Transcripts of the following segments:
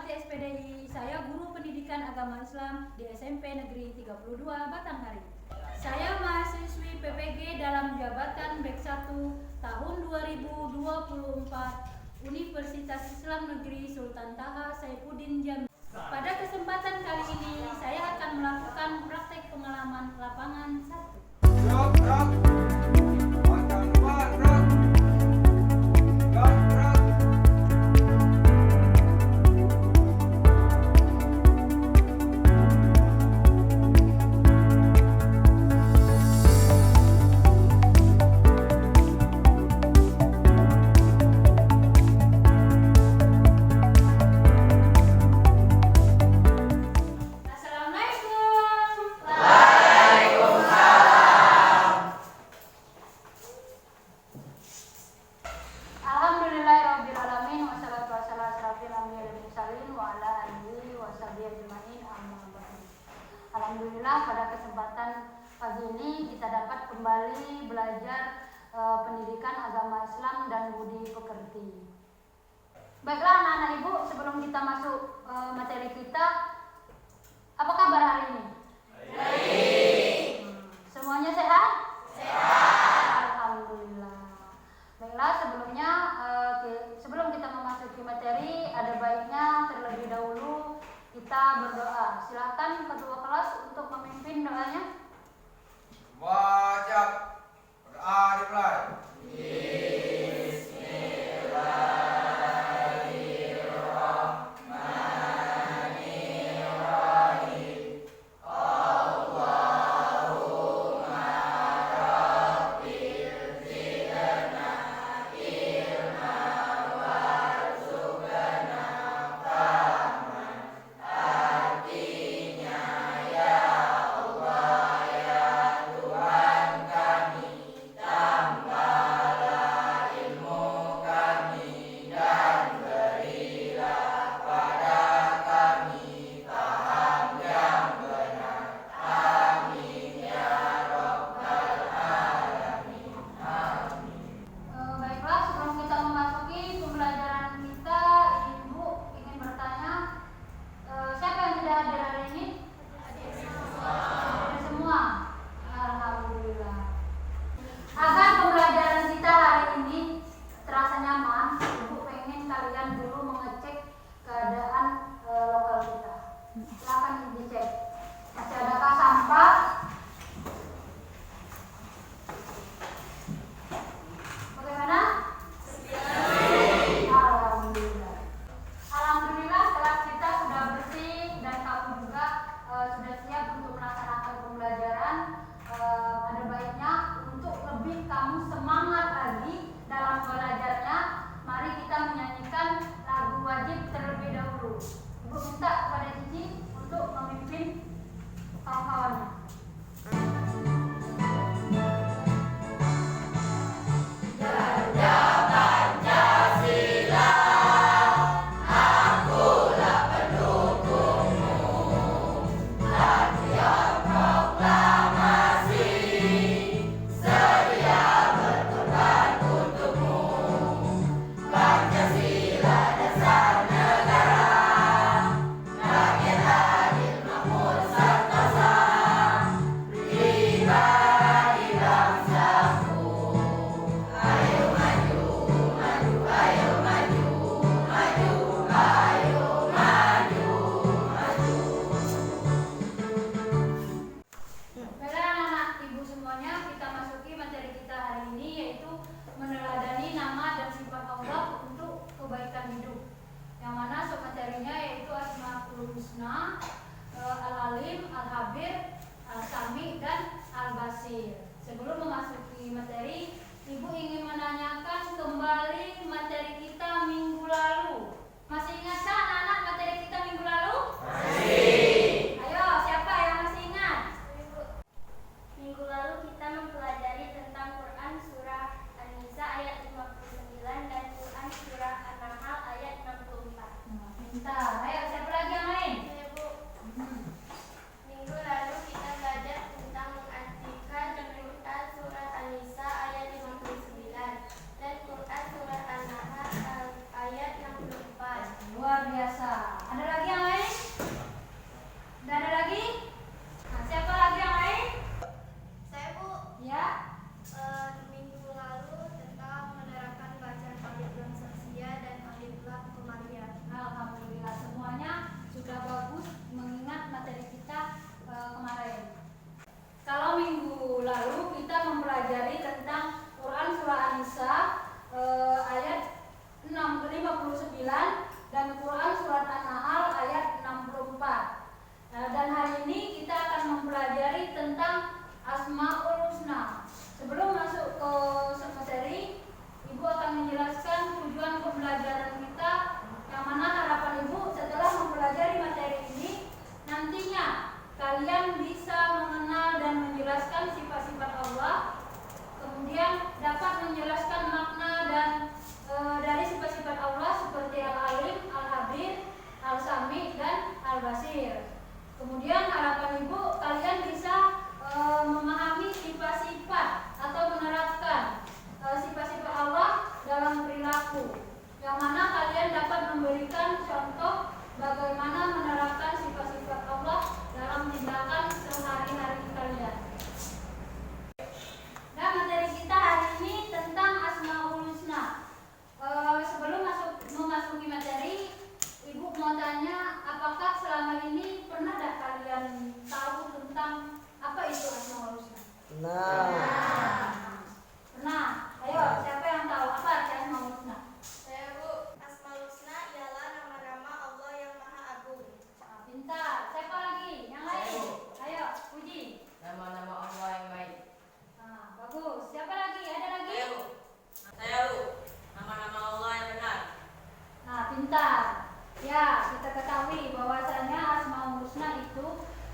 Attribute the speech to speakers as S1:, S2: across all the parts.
S1: Bakti SPDI, saya guru pendidikan agama Islam di SMP Negeri 32 Batanghari. Saya mahasiswi PPG dalam jabatan BEK 1 tahun 2024 Universitas Islam Negeri Sultan Taha Saifuddin Jambi. Pada kesempatan kali ini saya akan melakukan praktek pengalaman lapangan 1. Alhamdulillah pada kesempatan pagi ini kita dapat kembali belajar pendidikan agama Islam dan budi pekerti. Baiklah anak-anak ibu, sebelum kita masuk materi kita, apa kabar hari ini? Baik. Semuanya sehat? Sehat. Alhamdulillah. Baiklah, sebelum kita memasuki materi, ada baiknya terlebih dahulu kita berdoa. Silakan ketua kelas untuk memimpin doanya.
S2: Wajib berdoa dimulai.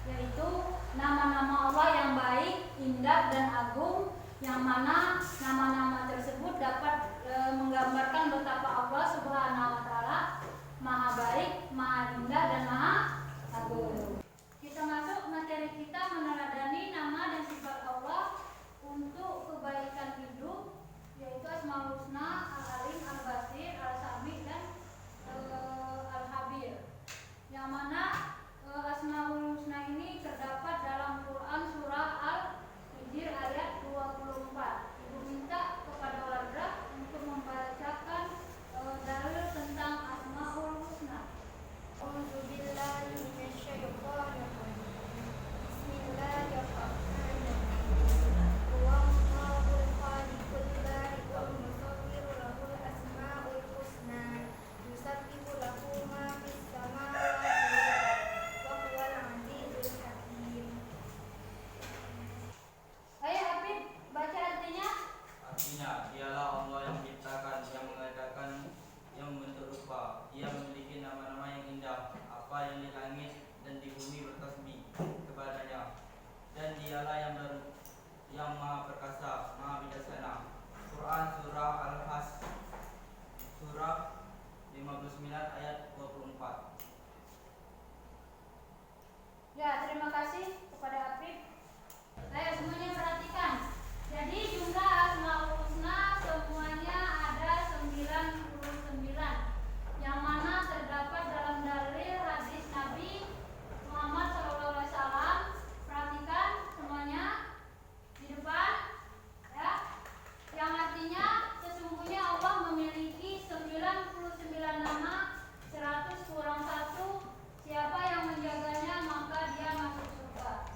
S1: yaitu nama-nama Allah yang baik, indah dan agung, yang mana nama-nama tersebut dapat menggambarkan betapa Allah Subhanahu wa taala Maha baik, Maha indah dan Maha agung. Kita masuk materi kita meneladani nama dan sifat Allah untuk kebaikan hidup, yaitu Asmaul Husna, Al-Alim, Al-Basir, Al-Sami dan Al-Habir. Yang mana Asmaul Husna ini terdapat dalam Quran surah Al-Hijr ayat 24. Ibu minta kepada warga untuk membacakan dalil tentang Asmaul Husna.
S3: A'udzubillahi minasyaitonirrajim. Bismillahirrahmanirrahim. Huwallahul khaliqul bari'ul musawwir lahul asmaul husna. Yusabbihu lahu ma fis samawati wal ardi wa huwal azizul hakim.
S1: Ayo Habib, baca artinya.
S2: Artinya, dialah Allah yang menciptakan, yang mengadakan, yang membentuk rupa. Ia memiliki nama-nama yang indah. Apa yang di langit dan di bumi bertasbih kepadanya. Dan dialah yang maha perkasa, maha bijaksana. Quran surah Al-Has surah 59 ayat 24.
S1: Ya, terima kasih kepada Habib. Ayo semuanya perhatikan. Jadi jumlah Asmaul Husna semuanya ada 99, yang mana terdapat dalam dalil hadis Nabi Muhammad SAW. Perhatikan semuanya di depan, ya. Yang artinya sesungguhnya Allah memiliki 99 nama, 100 kurang 1. Siapa yang menjaganya maka dia masuk surga.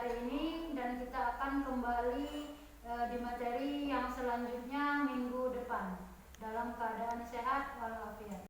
S1: hari ini dan kita akan kembali di materi yang selanjutnya minggu depan dalam keadaan sehat walafiat.